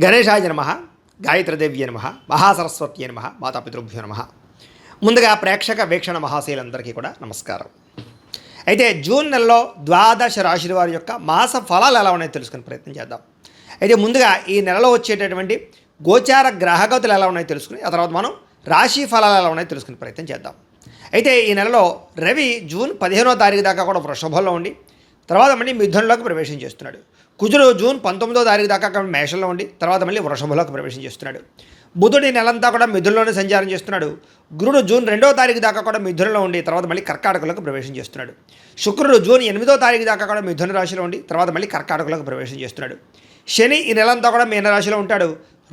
గణేశాయ నమ, గాయత్రీదేవ్య నమ, మహాసరస్వత్యే నమ, మాతాపితృభ్యో నమ. ముందుగా ప్రేక్షక వీక్షణ మహాశయులందరికీ కూడా నమస్కారం. అయితే జూన్ నెలలో ద్వాదశ రాశుల వారి యొక్క మాస ఫలాలు ఎలా ఉన్నాయో తెలుసుకునే ప్రయత్నం చేద్దాం. అయితే ముందుగా ఈ నెలలో వచ్చేటటువంటి గోచార గ్రహగతులు ఎలా ఉన్నాయో తెలుసుకుని ఆ తర్వాత మనం రాశి ఫలాలు ఎలా ఉన్నాయో తెలుసుకునే ప్రయత్నం చేద్దాం. అయితే ఈ నెలలో రవి జూన్ 15వ తారీఖు దాకా కూడా వృషభంలో ఉండి తర్వాత మళ్ళీ మిథునంలోకి ప్రవేశం చేస్తున్నాడు. కుజుడు జూన్ 19వ తారీఖు దాకా మేషంలో ఉండి తర్వాత మళ్ళీ వృషభంలోకి ప్రవేశం చేస్తున్నాడు. బుధుడు ఈ నెలంతా కూడా మిథునంలోనే సంచారం చేస్తున్నాడు. గురుడు జూన్ 2వ తారీఖు దాకా కూడా మిథునంలో ఉండి తర్వాత మళ్ళీ కర్కాటకంలోకి ప్రవేశం చేస్తున్నాడు. శుక్రుడు జూన్ 8వ తారీఖు దాకా కూడా మిథున రాశిలో ఉండి తర్వాత మళ్ళీ కర్కాటకంలోకి ప్రవేశం చేస్తున్నాడు. శని ఈ నెలంతా కూడా మీనరాశిలో ఉంటాడు.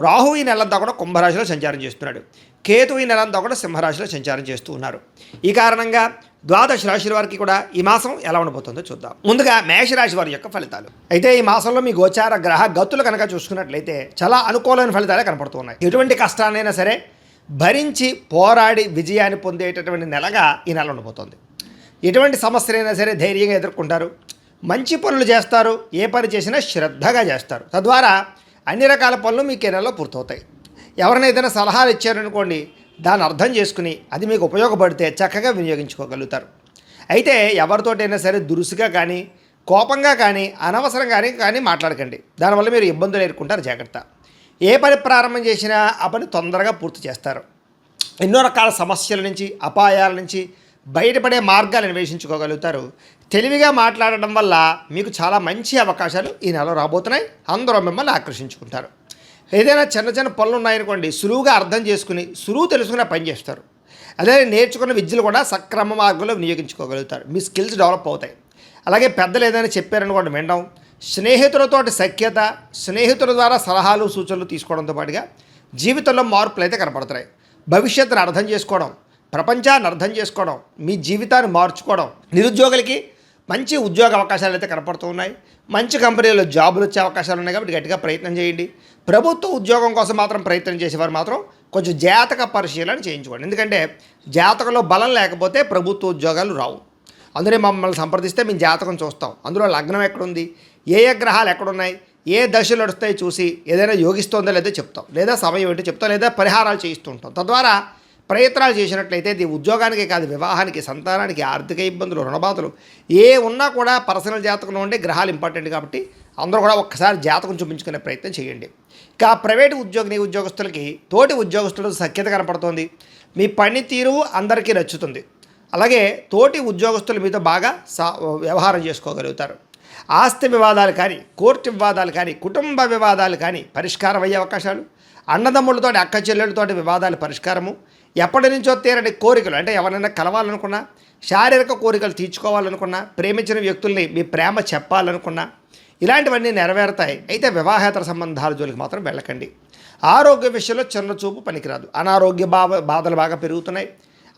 రాహు ఈ నెలంతా కూడా కుంభరాశిలో సంచారం చేస్తున్నాడు. కేతు ఈ నెలంతా కూడా సింహరాశిలో సంచారం చేస్తూ ఉన్నారు. ఈ కారణంగా ద్వాదశ రాశుల వారికి కూడా ఈ మాసం ఎలా ఉండబోతుందో చూద్దాం. ముందుగా మేషరాశి వారి యొక్క ఫలితాలు. అయితే ఈ మాసంలో మీ గోచార గ్రహ గతులు కనుక చూసుకున్నట్లయితే చాలా అనుకూలమైన ఫలితాలే కనపడుతున్నాయి. ఎటువంటి కష్టాన్నైనా సరే భరించి పోరాడి విజయాన్ని పొందేటటువంటి నెలగా ఈ నెల ఉండబోతోంది. ఎటువంటి సమస్యలైనా సరే ధైర్యంగా ఎదుర్కొంటారు. మంచి పనులు చేస్తారు. ఏ పని చేసినా శ్రద్ధగా చేస్తారు. తద్వారా అన్ని రకాల పనులు మీకు ఈ నెలలో పూర్తవుతాయి. ఎవరినైతే సలహాలు ఇచ్చారనుకోండి, దాన్ని అర్థం చేసుకుని అది మీకు ఉపయోగపడితే చక్కగా వినియోగించుకోగలుగుతారు. అయితే ఎవరితోటైనా సరే దురుసుగా కానీ కోపంగా కానీ అనవసరంగానే కానీ మాట్లాడకండి. దానివల్ల మీరు ఇబ్బందులు ఎదుర్కొంటారు. జాగ్రత్త. ఏ పని ప్రారంభం చేసినా ఆ పని తొందరగా పూర్తి చేస్తారు. ఎన్నో రకాల సమస్యల నుంచి అపాయాల నుంచి బయటపడే మార్గాలు అన్వేషించుకోగలుగుతారు. తెలివిగా మాట్లాడడం వల్ల మీకు చాలా మంచి అవకాశాలు ఈ నెలలో రాబోతున్నాయి. అందరూ మిమ్మల్ని ఆకర్షించుకుంటారు. ఏదైనా చిన్న చిన్న పనులు ఉన్నాయనుకోండి, సులువుగా అర్థం చేసుకుని సులువు తెలుసుకునే పని చేస్తారు. అదే నేర్చుకున్న విద్యలు కూడా సక్రమ మార్గంలో వినియోగించుకోగలుగుతారు. మీ స్కిల్స్ డెవలప్ అవుతాయి. అలాగే పెద్దలు ఏదైనా చెప్పారనుకోండి వినడం, స్నేహితులతోటి సఖ్యత, స్నేహితుల ద్వారా సలహాలు సూచనలు తీసుకోవడంతో పాటుగా జీవితంలో మార్పులు అయితే కనపడుతున్నాయి. భవిష్యత్తును అర్థం చేసుకోవడం, ప్రపంచాన్ని అర్థం చేసుకోవడం, మీ జీవితాన్ని మార్చుకోవడం, నిరుద్యోగులకి మంచి ఉద్యోగ అవకాశాలు అయితే కనపడుతూ ఉన్నాయి. మంచి కంపెనీలో జాబులు వచ్చే అవకాశాలు ఉన్నాయి. కాబట్టి గట్టిగా ప్రయత్నం చేయండి. ప్రభుత్వ ఉద్యోగం కోసం మాత్రం ప్రయత్నం చేసేవారు మాత్రం కొంచెం జాతక పరిశీలన చేయించుకోండి. ఎందుకంటే జాతకంలో బలం లేకపోతే ప్రభుత్వ ఉద్యోగాలు రావు. అందుకే మమ్మల్ని సంప్రదిస్తే మేము జాతకం చూస్తాం. అందులో లగ్నం ఎక్కడుంది, ఏ గ్రహాలు ఎక్కడున్నాయి, ఏ దశలు నడుస్తాయి చూసి ఏదైనా యోగిస్తుందో లేదో చెప్తాం, లేదా సమయం ఏంటో చెప్తాం, లేదా పరిహారాలు చేయిస్తూ ఉంటాం. తద్వారా ప్రయత్నాలు చేసినట్లయితే ఇది ఉద్యోగానికే కాదు, వివాహానికి, సంతానానికి, ఆర్థిక ఇబ్బందులు, రుణబాధలు ఏ ఉన్నా కూడా పర్సనల్ జాతకంలో ఉండే గ్రహాలు ఇంపార్టెంట్. కాబట్టి అందరూ కూడా ఒక్కసారి జాతకం చూపించుకునే ప్రయత్నం చేయండి. ఇక ప్రైవేటు ఉద్యోగస్తులకి తోటి ఉద్యోగస్తులతో సఖ్యత కనపడుతోంది. మీ పనితీరు అందరికీ నచ్చుతుంది. అలాగే తోటి ఉద్యోగస్తులు మీతో బాగా వ్యవహారం చేసుకోగలుగుతారు. ఆస్తి వివాదాలు కానీ, కోర్టు వివాదాలు కానీ, కుటుంబ వివాదాలు కానీ పరిష్కారం అయ్యే అవకాశాలు, అన్నదమ్ములతోటి అక్క చెల్లెళ్ళతోటి వివాదాలు పరిష్కారము, ఎప్పటి నుంచో తీరని కోరికలు అంటే ఎవరైనా కలవాలనుకున్నా, శారీరక కోరికలు తీర్చుకోవాలనుకున్నా, ప్రేమించిన వ్యక్తుల్ని మీ ప్రేమ చెప్పాలనుకున్నా ఇలాంటివన్నీ నెరవేరుతాయి. అయితే వివాహేతర సంబంధాల జోలికి మాత్రం వెళ్ళకండి. ఆరోగ్య విషయంలో చిన్న చూపు పనికిరాదు. అనారోగ్య బాధలు బాగా పెరుగుతున్నాయి.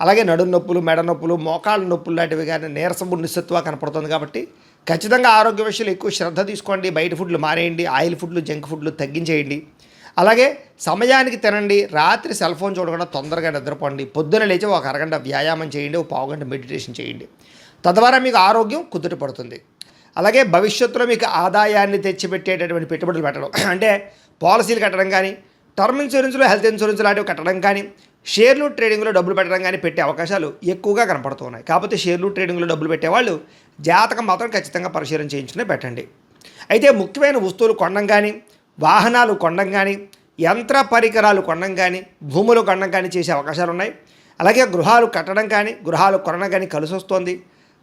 అలాగే నడుము నొప్పులు, మెడ నొప్పులు, మోకాళ్ళ నొప్పులు లాంటివి కానీ నీరసము, నిస్సత్తువ కనపడుతుంది. కాబట్టి ఖచ్చితంగా ఆరోగ్య విషయంలో ఎక్కువ శ్రద్ధ తీసుకోండి. బయట ఫుడ్లు మానేయండి. ఆయిల్ ఫుడ్లు, జంక్ ఫుడ్లు తగ్గించేయండి. అలాగే సమయానికి తినండి. రాత్రి సెల్ ఫోన్ చూడకుండా తొందరగా నిద్రపోండి. పొద్దున లేచి ఒక అరగంట వ్యాయామం చేయండి. ఒక పావుగంట మెడిటేషన్ చేయండి. తద్వారా మీకు ఆరోగ్యం కుదుట పడుతుంది. అలాగే భవిష్యత్తులో మీకు ఆదాయాన్ని తెచ్చిపెట్టేటటువంటి పెట్టుబడులు పెట్టడం అంటే పాలసీలు కట్టడం కానీ, టర్మ్ ఇన్సూరెన్స్లో హెల్త్ ఇన్సూరెన్స్ లాంటివి కట్టడం కానీ, షేర్లు ట్రేడింగ్లో డబ్బులు పెట్టడం కానీ పెట్టే అవకాశాలు ఎక్కువగా కనపడుతున్నాయి. కాకపోతే షేర్లు ట్రేడింగ్లో డబ్బులు పెట్టేవాళ్ళు జాతకం మాత్రం ఖచ్చితంగా పరిశీలన చేయించుకునే పెట్టండి. అయితే ముఖ్యమైన వస్తువులు కొనడం కానీ, వాహనాలు కొనడం కానీ, యంత్ర పరికరాలు కొనడం కానీ, భూములు కొనడం కానీ చేసే అవకాశాలు ఉన్నాయి. అలాగే గృహాలు కట్టడం కానీ, గృహాలు కొనడం కానీ కలిసి వస్తుంది.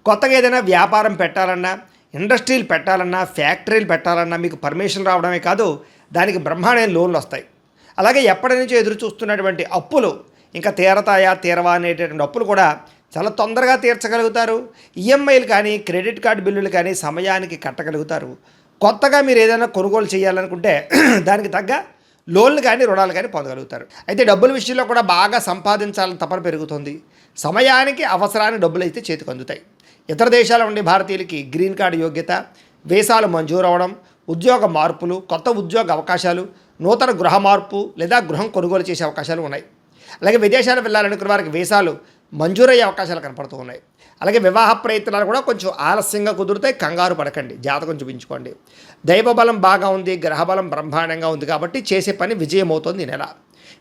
కొత్తగా ఏదైనా వ్యాపారం పెట్టాలన్నా, ఇండస్ట్రీలు పెట్టాలన్నా, ఫ్యాక్టరీలు పెట్టాలన్నా మీకు పర్మిషన్ రావడమే కాదు, దానికి బ్రహ్మాండమైన లోన్లు వస్తాయి. అలాగే ఎప్పటి నుంచో ఎదురు చూస్తున్నటువంటి అప్పులు ఇంకా తీరవా అనేటటువంటి అప్పులు కూడా చాలా తొందరగా తీర్చగలుగుతారు. ఈఎంఐలు కానీ, క్రెడిట్ కార్డు బిల్లులు కానీ సమయానికి కట్టగలుగుతారు. కొత్తగా మీరు ఏదైనా కొనుగోలు చేయాలనుకుంటే దానికి తగ్గ లోన్లు కానీ, రుణాలు కానీ పొందగలుగుతారు. అయితే డబ్బుల విషయంలో కూడా బాగా సంపాదించాలని తపన పెరుగుతుంది. సమయానికి అవసరానికి డబ్బులు అయితే చేతికి అందుతాయి. ఇతర దేశాల ఉండే భారతీయులకి గ్రీన్ కార్డు యోగ్యత, వీసాలు మంజూరు అవ్వడం, ఉద్యోగ మార్పులు, కొత్త ఉద్యోగ అవకాశాలు, నూతన గృహ మార్పు లేదా గృహం కొనుగోలు చేసే అవకాశాలు ఉన్నాయి. అలాగే విదేశాలు వెళ్ళాలనుకున్న వారికి వీసాలు మంజూరయ్యే అవకాశాలు కనపడుతూ ఉన్నాయి. అలాగే వివాహ ప్రయత్నాలు కూడా కొంచెం ఆలస్యంగా కుదురుతాయి, కంగారు పడకండి, జాతకం చూపించుకోండి. దైవబలం బాగా ఉంది, గ్రహబలం బ్రహ్మాండంగా ఉంది కాబట్టి చేసే పని విజయం అవుతుంది ఈ నెల.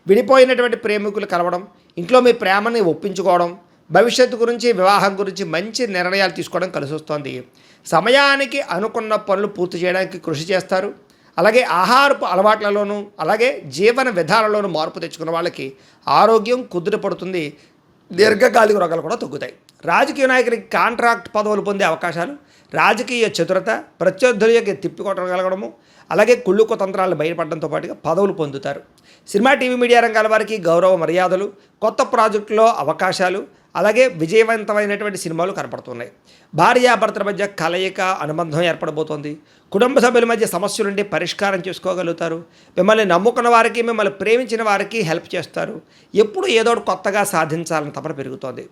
విడిపోయినటువంటి ప్రేమికులు కలవడం, ఇంట్లో మీ ప్రేమని ఒప్పించుకోవడం, భవిష్యత్తు గురించి వివాహం గురించి మంచి నిర్ణయాలు తీసుకోవడం కలిసి వస్తుంది. సమయానికి అనుకున్న పనులు పూర్తి చేయడానికి కృషి చేస్తారు. అలాగే ఆహారపు అలవాట్లలోనూ అలాగే జీవన విధానంలోనూ మార్పు తెచ్చుకున్న వాళ్ళకి ఆరోగ్యం కుదుటపడుతుంది, దీర్ఘకాలిక రోగాలు కూడా తగ్గుతాయి. రాజకీయ నాయకుడికి కాంట్రాక్ట్ పదవులు పొందే అవకాశాలు, రాజకీయ చతురత, ప్రత్యర్థులకి తిప్పికొట్టగలగడము, అలాగే కుళ్ళు కుతంత్రాలు బయటపడడంతో పాటుగా పదవులు పొందుతారు. సినిమా టీవీ మీడియా రంగాల వారికి గౌరవ మర్యాదలు, కొత్త ప్రాజెక్టులో అవకాశాలు, అలాగే విజయవంతమైనటువంటి సినిమాలు కనపడుతున్నాయి. భార్యాభర్తల మధ్య కలయిక అనుబంధం ఏర్పడబోతోంది. కుటుంబ సభ్యుల మధ్య సమస్యల నుండి పరిష్కారం చేసుకోగలుగుతారు. మిమ్మల్ని నమ్ముకున్న వారికి, మిమ్మల్ని ప్రేమించిన వారికి హెల్ప్ చేస్తారు. ఎప్పుడు ఏదో కొత్తగా సాధించాలని తపన పెరుగుతోంది.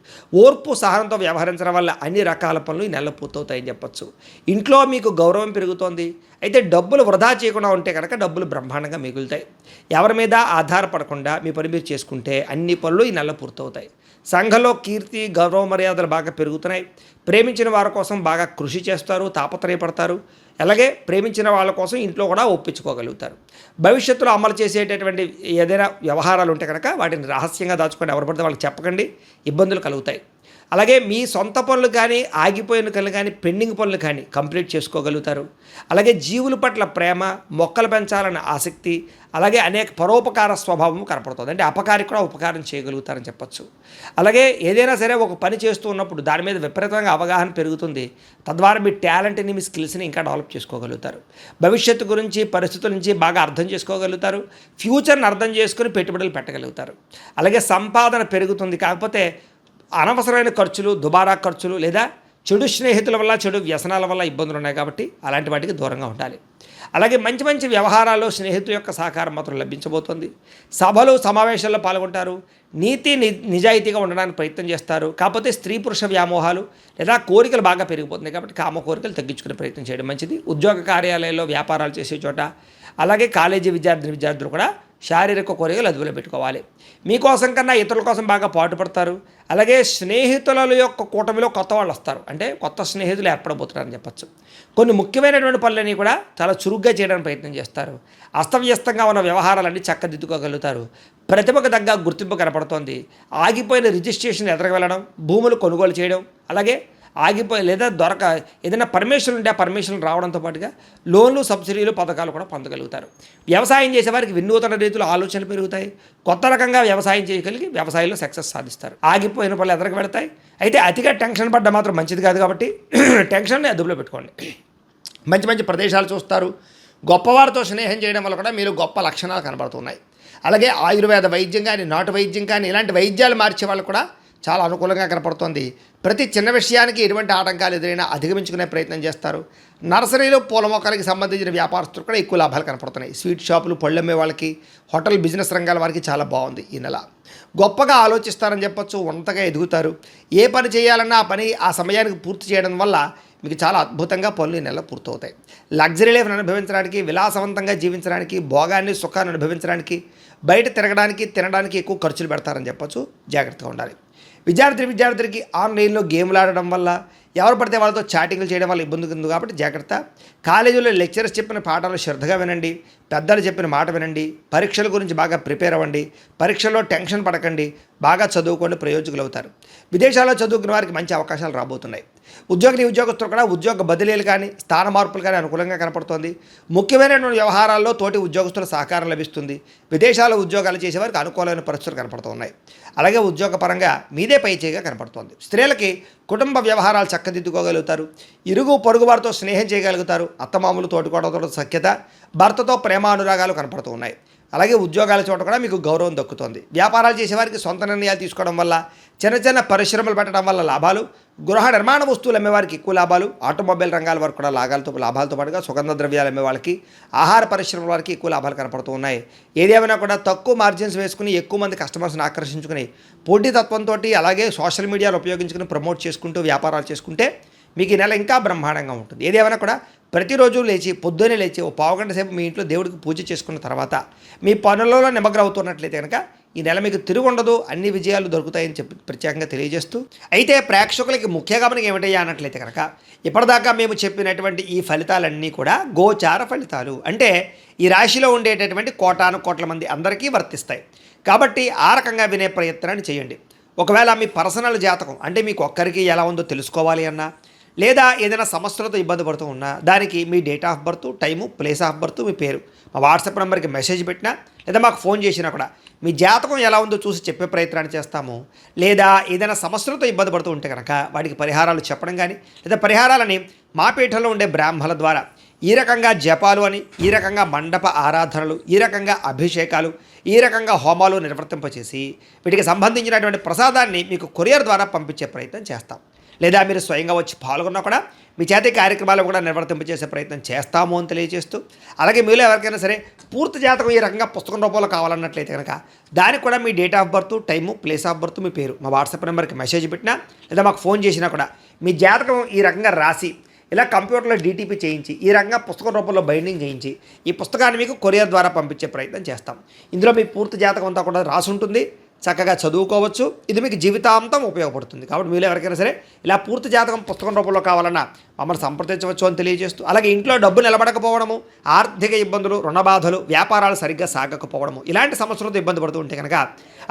ఓర్పు సహనంతో వ్యవహరించడం వల్ల అన్ని రకాల పనులు ఈ నెలలో పూర్తవుతాయని చెప్పచ్చు. ఇంట్లో మీకు గౌరవం పెరుగుతోంది. అయితే డబ్బులు వృధా చేయకుండా ఉంటే కనుక డబ్బులు బ్రహ్మాండంగా మిగులుతాయి. ఎవరి మీద ఆధారపడకుండా మీ పని మీరు చేసుకుంటే అన్ని పనులు ఈ నెలలో పూర్తవుతాయి. సంఘంలో కీర్తి, గౌరవ మర్యాదలు బాగా పెరుగుతున్నాయి. ప్రేమించిన వారి కోసం బాగా కృషి చేస్తారు, తాపత్రయపడతారు. అలాగే ప్రేమించిన వాళ్ళ కోసం ఇంట్లో కూడా ఒప్పించుకోగలుగుతారు. భవిష్యత్తులో అమలు చేసేటటువంటి ఏదైనా వ్యవహారాలు ఉంటే కనుక వాటిని రహస్యంగా దాచుకొని ఎవరు పడితే వాళ్ళకి చెప్పకండి, ఇబ్బందులు కలుగుతాయి. అలాగే మీ సొంత పనులు కానీ, ఆగిపోయిన పనులు కానీ, పెండింగ్ పనులు కానీ కంప్లీట్ చేసుకోగలుగుతారు. అలాగే జీవుల పట్ల ప్రేమ, మొక్కలు పెంచాలన్న ఆసక్తి, అలాగే అనేక పరోపకార స్వభావం కనపడుతుంది. అంటే అపకారికి కూడా ఉపకారం చేయగలుగుతారని చెప్పచ్చు. అలాగే ఏదైనా సరే ఒక పని చేస్తూ ఉన్నప్పుడు దాని మీద విపరీతంగా అవగాహన పెరుగుతుంది. తద్వారా మీ టాలెంట్ని, మీ స్కిల్స్ని ఇంకా డెవలప్ చేసుకోగలుగుతారు. భవిష్యత్తు గురించి, పరిస్థితుల నుంచి బాగా అర్థం చేసుకోగలుగుతారు. ఫ్యూచర్ని అర్థం చేసుకుని పెట్టుబడులు పెట్టగలుగుతారు. అలాగే సంపాదన పెరుగుతుంది. కాకపోతే అనవసరమైన ఖర్చులు, దుబారా ఖర్చులు లేదా చెడు స్నేహితుల వల్ల, చెడు వ్యసనాల వల్ల ఇబ్బందులు ఉన్నాయి కాబట్టి అలాంటి వాటికి దూరంగా ఉండాలి. అలాగే మంచి మంచి వ్యవహారాల్లో స్నేహితుల యొక్క సహకారం మాత్రం లభించబోతోంది. సభలు, సమావేశాల్లో పాల్గొంటారు. నీతి నిజాయితీగా ఉండడానికి ప్రయత్నం చేస్తారు. కాకపోతే స్త్రీ పురుష వ్యామోహాలు లేదా కోరికలు బాగా పెరిగిపోతున్నాయి కాబట్టి కామ కోరికలు తగ్గించుకునే ప్రయత్నం చేయడం మంచిది. ఉద్యోగ కార్యాలయాల్లో, వ్యాపారాలు చేసే చోట, అలాగే కాలేజీ విద్యార్థులు కూడా శారీరక కోరికలు అదుపులో పెట్టుకోవాలి. మీకోసం కన్నా ఇతరుల కోసం బాగా పాటుపడతారు. అలాగే స్నేహితుల యొక్క కూటమిలో కొత్త వాళ్ళు వస్తారు. అంటే కొత్త స్నేహితులు ఏర్పడబోతున్నారని చెప్పచ్చు. కొన్ని ముఖ్యమైనటువంటి పనులని కూడా చాలా చురుగ్గా చేయడానికి ప్రయత్నం చేస్తారు. అస్తవ్యస్తంగా ఉన్న వ్యవహారాలన్నీ చక్కదిద్దుకోగలుగుతారు. ప్రతిభకు తగ్గ గుర్తింపు కనపడుతోంది. ఆగిపోయిన రిజిస్ట్రేషన్ ఎదరగ భూములు కొనుగోలు చేయడం, అలాగే లేదా ఏదైనా పర్మిషన్ ఉంటే ఆ పర్మిషన్ రావడంతో పాటుగా లోన్లు, సబ్సిడీలు, పథకాలు కూడా పొందగలుగుతారు. వ్యవసాయం చేసేవారికి వినూతన రీతిలో ఆలోచనలు పెరుగుతాయి. కొత్త రకంగా వ్యవసాయం చేయగలిగి వ్యవసాయంలో సక్సెస్ సాధిస్తారు. ఆగిపోయిన పనులు ఎదరకు పెడతాయి. అయితే అతిగా టెన్షన్ పడ్డ మాత్రం మంచిది కాదు కాబట్టి టెన్షన్ని అదుపులో పెట్టుకోండి. మంచి మంచి ప్రదేశాలు చూస్తారు. గొప్పవారితో స్నేహం చేయడం వల్ల కూడా మీరు గొప్ప లక్షణాలు కనబడుతున్నాయి. అలాగే ఆయుర్వేద వైద్యం కానీ, నాటు వైద్యం కానీ ఇలాంటి వైద్యాలు మార్చే వాళ్ళు కూడా చాలా అనుకూలంగా కనపడుతోంది. ప్రతి చిన్న విషయానికి ఎటువంటి ఆటంకాలు ఎదురైనా అధిగమించుకునే ప్రయత్నం చేస్తారు. నర్సరీలు, పూల మొక్కలకి సంబంధించిన వ్యాపారస్తులు కూడా ఎక్కువ లాభాలు కనపడుతున్నాయి. స్వీట్ షాపులు, పళ్ళమ్మే వాళ్ళకి, హోటల్ బిజినెస్ రంగాల వారికి చాలా బాగుంది ఈ నెల. గొప్పగా ఆలోచిస్తారని చెప్పొచ్చు. ఉన్నతగా ఎదుగుతారు. ఏ పని చేయాలన్నా ఆ పని ఆ సమయానికి పూర్తి చేయడం వల్ల మీకు చాలా అద్భుతంగా పనులు ఈ నెలలో పూర్తవుతాయి. లగ్జరీ లైఫ్ని అనుభవించడానికి, విలాసవంతంగా జీవించడానికి, భోగాన్ని, సుఖాన్ని అనుభవించడానికి, బయట తిరగడానికి, తినడానికి ఎక్కువ ఖర్చులు పెడతారని చెప్పొచ్చు. జాగ్రత్తగా ఉండాలి. విద్యార్థులకి ఆన్లైన్లో గేమ్లు ఆడడం వల్ల, ఎవరు పడితే వాళ్ళతో చాటింగ్లు చేయడం వల్ల ఇబ్బంది ఉంది కాబట్టి జాగ్రత్త. కాలేజీలో లెక్చరర్స్ చెప్పిన పాఠాలు శ్రద్ధగా వినండి. పెద్దలు చెప్పిన మాట వినండి. పరీక్షల గురించి బాగా ప్రిపేర్ అవ్వండి. పరీక్షల్లో టెన్షన్ పడకండి. బాగా చదువుకోండి, ప్రయోజకులు అవుతారు. విదేశాల్లో చదువుకున్న వారికి మంచి అవకాశాలు రాబోతున్నాయి. ఉద్యోగస్తులు కూడా ఉద్యోగ బదిలీలు కానీ, స్థాన మార్పులు కానీ అనుకూలంగా కనపడుతోంది. ముఖ్యమైనటువంటి వ్యవహారాల్లో తోటి ఉద్యోగస్తుల సహకారం లభిస్తుంది. విదేశాల్లో ఉద్యోగాలు చేసేవారికి అనుకూలమైన పరిస్థితులు కనపడుతున్నాయి. అలాగే ఉద్యోగపరంగా మీదే పైచేయిగా కనపడుతోంది. స్త్రీలకి కుటుంబ వ్యవహారాలు చక్కదిద్దుకోగలుగుతారు. ఇరుగు పొరుగు వారితో స్నేహం చేయగలుగుతారు. అత్తమామలు, తోటికోడలతో సఖ్యత, భర్తతో ప్రేమానురాగాలు కనపడుతూ ఉన్నాయి. అలాగే ఉద్యోగాల చోట కూడా మీకు గౌరవం దక్కుతోంది. వ్యాపారాలు చేసేవారికి సొంత నిర్ణయాలు తీసుకోవడం వల్ల, చిన్న పరిశ్రమలు పెట్టడం వల్ల లాభాలు, గృహ నిర్మాణ వస్తువులు అమ్మేవారికి ఎక్కువ లాభాలు, ఆటోమొబైల్ రంగాల వరకు కూడా లాభాలతో పాటుగా సుగంధ ద్రవ్యాలు అమ్మే వాళ్ళకి, ఆహార పరిశ్రమల వారికి ఎక్కువ లాభాలు కనపడుతూ ఉన్నాయి. ఏదేమైనా కూడా తక్కువ మార్జిన్స్ వేసుకుని ఎక్కువ మంది కస్టమర్స్ని ఆకర్షించుకుని పోటీతత్వంతో అలాగే సోషల్ మీడియాను ఉపయోగించుకుని ప్రమోట్ చేసుకుంటూ వ్యాపారాలు చేసుకుంటే మీకు ఈ నెల ఇంకా బ్రహ్మాండంగా ఉంటుంది. ఏదేమైనా కూడా ప్రతిరోజు లేచి పొద్దున్నే లేచి ఓ పావుగంట సేపు మీ ఇంట్లో దేవుడికి పూజ చేసుకున్న తర్వాత మీ పనులలో నిమగ్నం అవుతున్నట్లయితే కనుక ఈ నెల మీకు తిరుగు ఉండదు, అన్ని విజయాలు దొరుకుతాయని చెప్పి ప్రత్యేకంగా తెలియజేస్తూ, అయితే ప్రేక్షకులకి ముఖ్య గమనిక ఏమిటయ్యా అన్నట్లయితే కనుక ఇప్పటిదాకా మేము చెప్పినటువంటి ఈ ఫలితాలన్నీ కూడా గోచార ఫలితాలు, అంటే ఈ రాశిలో ఉండేటటువంటి కోటాను కోట్ల మంది అందరికీ వర్తిస్తాయి. కాబట్టి ఆ రకంగా వినే ప్రయత్నాన్ని చేయండి. ఒకవేళ మీ పర్సనల్ జాతకం అంటే మీకు ఒక్కరికి ఎలా ఉందో తెలుసుకోవాలి అన్నా, లేదా ఏదైనా సమస్యలతో ఇబ్బంది పడుతూ ఉన్నా దానికి మీ date of birth, time, place of birth, మీ పేరు మా వాట్సాప్ నెంబర్కి మెసేజ్ పెట్టినా లేదా మాకు ఫోన్ చేసినా కూడా మీ జాతకం ఎలా ఉందో చూసి చెప్పే ప్రయత్నాన్ని చేస్తాము. లేదా ఏదైనా సమస్యలతో ఇబ్బంది పడుతూ ఉంటే కనుక వాటికి పరిహారాలు చెప్పడం కానీ, లేదా పరిహారాలని మా పీఠంలో ఉండే బ్రాహ్మణుల ద్వారా ఈ రకంగా జపాలు అని, ఈ రకంగా మండప ఆరాధనలు, ఈ రకంగా అభిషేకాలు, ఈ రకంగా హోమాలు నిర్వర్తింపచేసి వీటికి సంబంధించినటువంటి ప్రసాదాన్ని మీకు కొరియర్ ద్వారా పంపించే ప్రయత్నం చేస్తాం. లేదా మీరు స్వయంగా వచ్చి పాల్గొన్నా కూడా మీ చేతి కార్యక్రమాలు కూడా నిర్వర్తింపజేసే ప్రయత్నం చేస్తాము అని తెలియజేస్తూ, అలాగే మీలో ఎవరికైనా సరే పూర్తి జాతకం ఈ రకంగా పుస్తకం రూపంలో కావాలన్నట్లయితే కనుక దానికి కూడా మీ date of birth, time, place of birth, మీ పేరు మా వాట్సాప్ నెంబర్కి మెసేజ్ పెట్టినా లేదా మాకు ఫోన్ చేసినా కూడా మీ జాతకం ఈ రకంగా రాసి ఇలా కంప్యూటర్లో డీటీపీ చేయించి ఈ రకంగా పుస్తకం రూపంలో బైండింగ్ చేయించి ఈ పుస్తకాన్ని మీకు కొరియర్ ద్వారా పంపించే ప్రయత్నం చేస్తాం. ఇందులో మీ పూర్తి జాతకం అంతా కూడా రాసి ఉంటుంది, చక్కగా చదువుకోవచ్చు. ఇది మీకు జీవితాంతం ఉపయోగపడుతుంది. కాబట్టి మీరు ఎవరికైనా సరే ఇలా పూర్తి జాతకం పుస్తకం రూపంలో కావాలన్నా మమ్మల్ని సంప్రదించవచ్చు అని తెలియజేస్తూ, అలాగే ఇంట్లో డబ్బు నిలబడకపోవడము, ఆర్థిక ఇబ్బందులు, రుణ బాధలు, వ్యాపారాలు సరిగ్గా సాగకపోవడము, ఇలాంటి సమస్యలతో ఇబ్బంది పడుతూ ఉంటే కనుక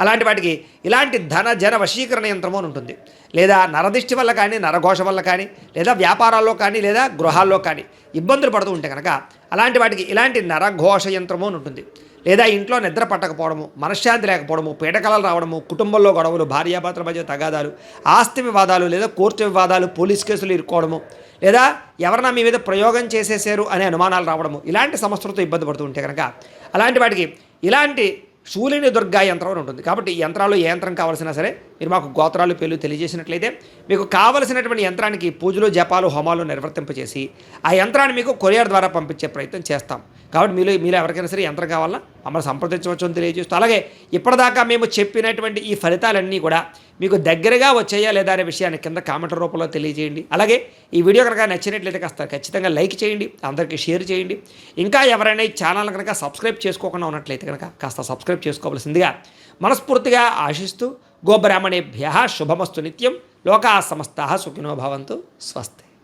అలాంటి వాటికి ఇలాంటి ధన జన వశీకరణ యంత్రము అని ఉంటుంది. లేదా నరదిష్టి వల్ల కానీ, నరఘోష వల్ల కానీ, లేదా వ్యాపారాల్లో కానీ, లేదా గృహాల్లో కానీ ఇబ్బందులు పడుతూ ఉంటే కనుక అలాంటి వాటికి ఇలాంటి నరఘోష యంత్రము అని ఉంటుంది. లేదా ఇంట్లో నిద్ర పట్టకపోవడము, మనశ్శాంతి లేకపోవడము, పీడకలలు రావడము, కుటుంబంలో గొడవలు, భార్యాభర్తల మధ్య తగాదాలు, ఆస్తి వివాదాలు, లేదా కోర్టు వివాదాలు, పోలీస్ కేసులు ఇరుక్కోవడము, లేదా ఎవరన్నా మీ మీద ప్రయోగం చేసేసారు అనే అనుమానాలు రావడము, ఇలాంటి సమస్యలతో ఇబ్బంది పడుతూ ఉంటే కనుక అలాంటి వాటికి ఇలాంటి శూలిని దుర్గా యంత్రం అని ఉంటుంది. కాబట్టి ఈ యంత్రాల్లో ఏ యంత్రం కావాల్సినా సరే మీరు మాకు గోత్రాలు, పేర్లు తెలియజేసినట్లయితే మీకు కావలసినటువంటి యంత్రానికి పూజలు, జపాలు, హోమాలు నిర్వర్తింపచేసి ఆ యంత్రాన్ని మీకు కొరియర్ ద్వారా పంపించే ప్రయత్నం చేస్తాం. కాబట్టి మీలో ఎవరికైనా సరే యంత్రం కావాలన్నా మమ్మల్ని సంప్రదించవచ్చు అని తెలియజేస్తూ, అలాగే ఇప్పటిదాకా మేము చెప్పినటువంటి ఈ ఫలితాలన్నీ కూడా మీకు దగ్గరగా వచ్చాయా లేదా అనే విషయాన్ని కింద కామెంట్ రూపంలో తెలియజేయండి. అలాగే ఈ వీడియో కనుక నచ్చినట్లయితే కాస్త ఖచ్చితంగా లైక్ చేయండి, అందరికీ షేర్ చేయండి. ఇంకా ఎవరైనా ఈ ఛానల్ కనుక సబ్స్క్రైబ్ చేసుకోకుండా ఉన్నట్లయితే కనుక కాస్త సబ్స్క్రైబ్ చేసుకోవాల్సిందిగా మనస్ఫూర్తిగా ఆశిస్తూ, గోబ్రాహ్మణేభ్యః శుభమస్తు నిత్యం, లోకాః సమస్తాః సుఖినో భవంతు, స్వస్తి.